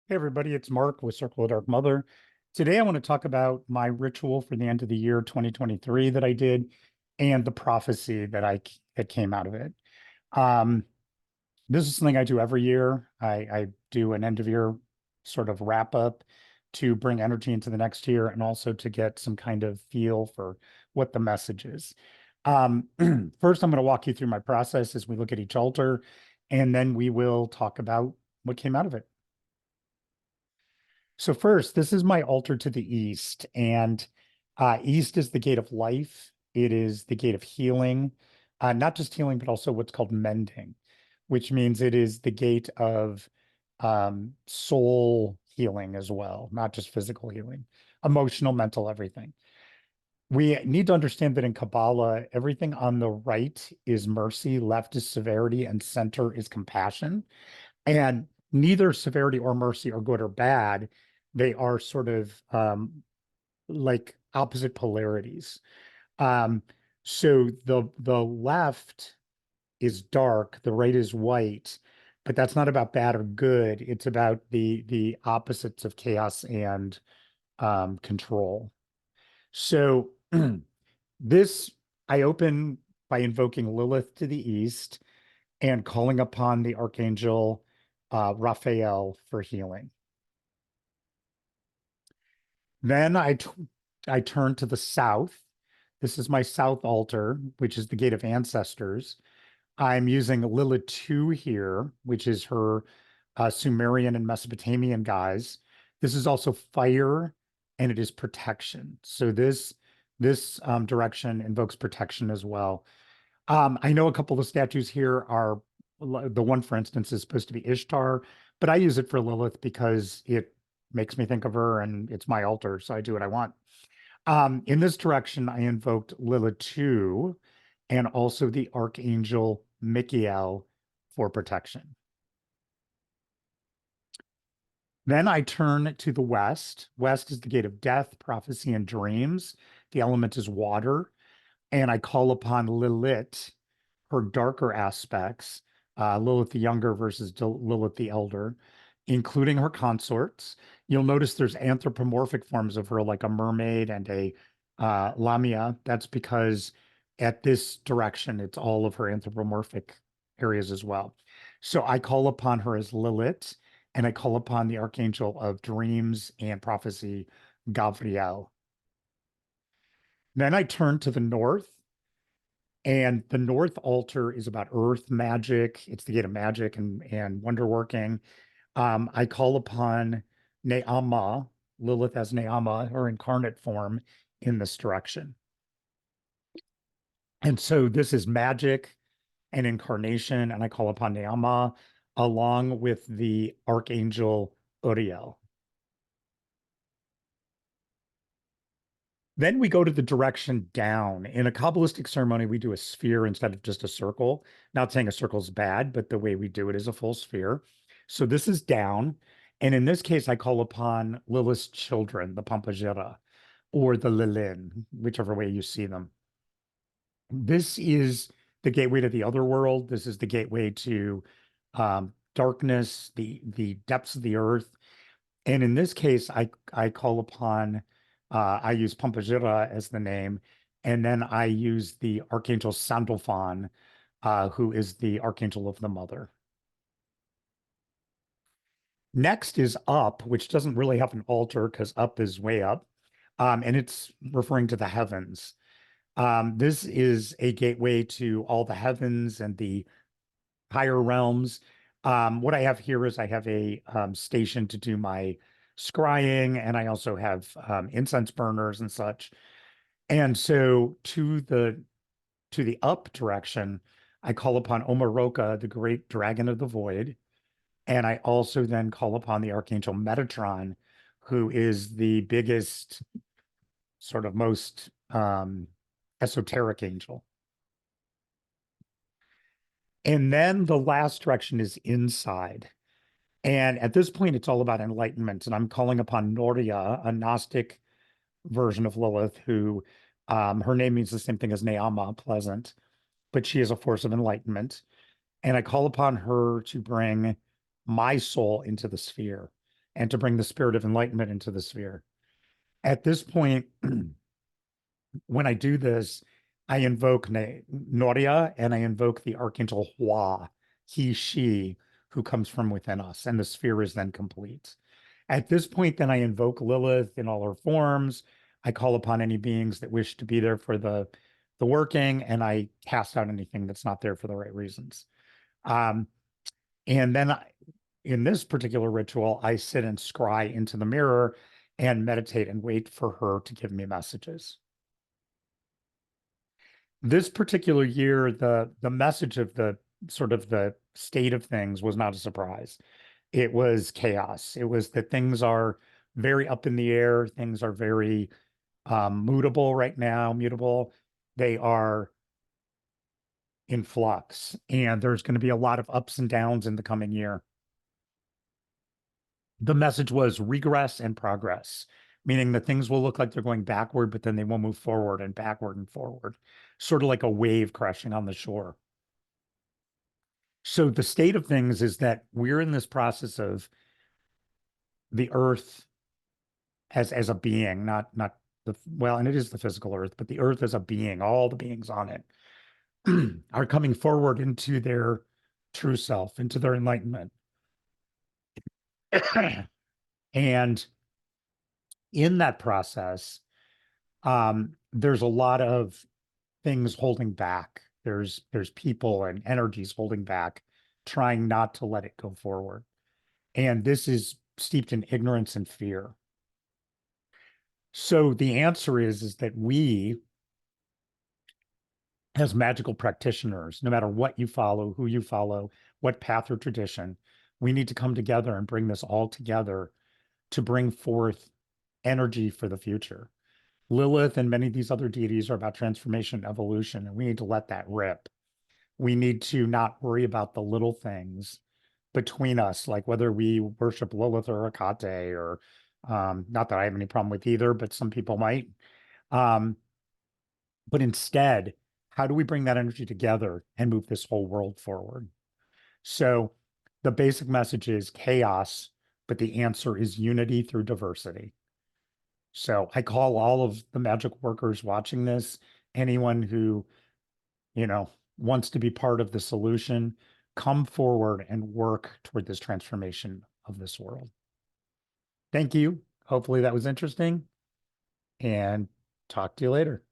Hey everybody, it's Mark with Circle of Dark Mother. Today I want to talk about my ritual for the end of the year 2023 that I did and the prophecy that came out of it. Um, this is something I do every year. I do an end of year sort of wrap up to bring energy into the next year and also to get some kind of feel for what the message is. Um, First, I'm going to walk you through my process as we look at each altar, and then we will talk about what came out of it. So first, this is my altar to the east, and east is the gate of life. It is the gate of healing, not just healing, but also what's called mending, which means it is the gate of soul healing as well, not just physical healing, emotional, mental, everything. We need to understand that in Kabbalah, everything on the right is mercy, left is severity, and center is compassion. And neither severity or mercy are good or bad. They are sort of like opposite polarities. Um, so the left is dark, the right is white, but that's not about bad or good. It's about the opposites of chaos and control. So this I open by invoking Lilith to the east and calling upon the archangel Raphael for healing. Then I turn to the south. This is my south altar, which is the gate of ancestors. I'm using Lilith 2 here, which is her Sumerian and Mesopotamian guys. This is also fire and it is protection. So this direction invokes protection as well. I know a couple of statues here are the one, for instance, is supposed to be Ishtar, but I use it for Lilith because it makes me think of her and it's my altar, so I do what I want. In this direction, I invoked Lilith 2 and also the Archangel Michael for protection. Then I turn to the west. West is the gate of death, prophecy, and dreams. The element is water. And I call upon Lilith, her darker aspects, Lilith the younger versus Lilith the elder, including her consorts. You'll notice there's anthropomorphic forms of her, like a mermaid and a lamia. That's because at this direction, it's all of her anthropomorphic areas as well. So I call upon her as Lilith, and I call upon the archangel of dreams and prophecy, Gavriel. Then I turn to the north, and the North altar is about earth magic. It's the gate of magic and wonder working. I call upon Ne'ama, Lilith as Ne'ama, her incarnate form, in this direction. And so this is magic and incarnation, and I call upon Ne'ama along with the archangel Uriel. Then we go to the direction down. In a Kabbalistic ceremony, we do a sphere instead of just a circle. Not saying a circle is bad, but the way we do it is a full sphere. So this is down. And in this case, I call upon Lilith's children, the Pampajira, or the Lilin, whichever way you see them. This is the gateway to the other world. This is the gateway to darkness, the depths of the earth. And in this case, I call upon I use Pampajira as the name, and then I use the Archangel Sandalphon, who is the Archangel of the Mother. Next is up, which doesn't really have an altar because up is way up, and it's referring to the heavens. This is a gateway to all the heavens and the higher realms. What I have here is I have a station to do my scrying, and I also have incense burners and such. And so to the up direction, I call upon Omaroka, the great dragon of the void, and I also then call upon the archangel Metatron, who is the biggest, sort of most esoteric angel. And then the last direction is inside. And at this point, it's all about enlightenment. And I'm calling upon Noria, a Gnostic version of Lilith, who her name means the same thing as Neama, pleasant, but she is a force of enlightenment. And I call upon her to bring my soul into the sphere. and to bring the spirit of enlightenment into the sphere. At this point, when I do this, I invoke Noria and I invoke the Archangel Hua, he, she, who comes from within us, and the sphere is then complete. At this point, then I invoke Lilith in all her forms. I call upon any beings that wish to be there for the working, and I cast out anything that's not there for the right reasons. Um, and then in this particular ritual, I sit and scry into the mirror and meditate and wait for her to give me messages. This particular year, the message of the sort of the state of things was not a surprise. It was chaos. It was that things are very up in the air. Things are very mutable right now, mutable. They are in flux, and there's going to be a lot of ups and downs in the coming year. The message was regress and progress, meaning that things will look like they're going backward, but then they will move forward and backward and forward, sort of like a wave crashing on the shore. So the state of things is that we're in this process of the earth as a being, not the well, and it is the physical earth, but the earth as a being, all the beings on it are coming forward into their true self, into their enlightenment. And in that process, there's a lot of things holding back. There's people and energies holding back, trying not to let it go forward. And this is steeped in ignorance and fear. So the answer is that we, as magical practitioners, no matter what you follow, who you follow, what path or tradition, we need to come together and bring this all together to bring forth energy for the future. Lilith and many of these other deities are about transformation and evolution, and we need to let that rip. We need to not worry about the little things between us, like whether we worship Lilith or Hecate, or not that I have any problem with either, but some people might. Um, but instead, how do we bring that energy together and move this whole world forward? So the basic message is chaos, but the answer is unity through diversity. So I call all of the magic workers watching this, anyone who, wants to be part of the solution, come forward and work toward this transformation of this world. Thank you. Hopefully that was interesting, and talk to you later.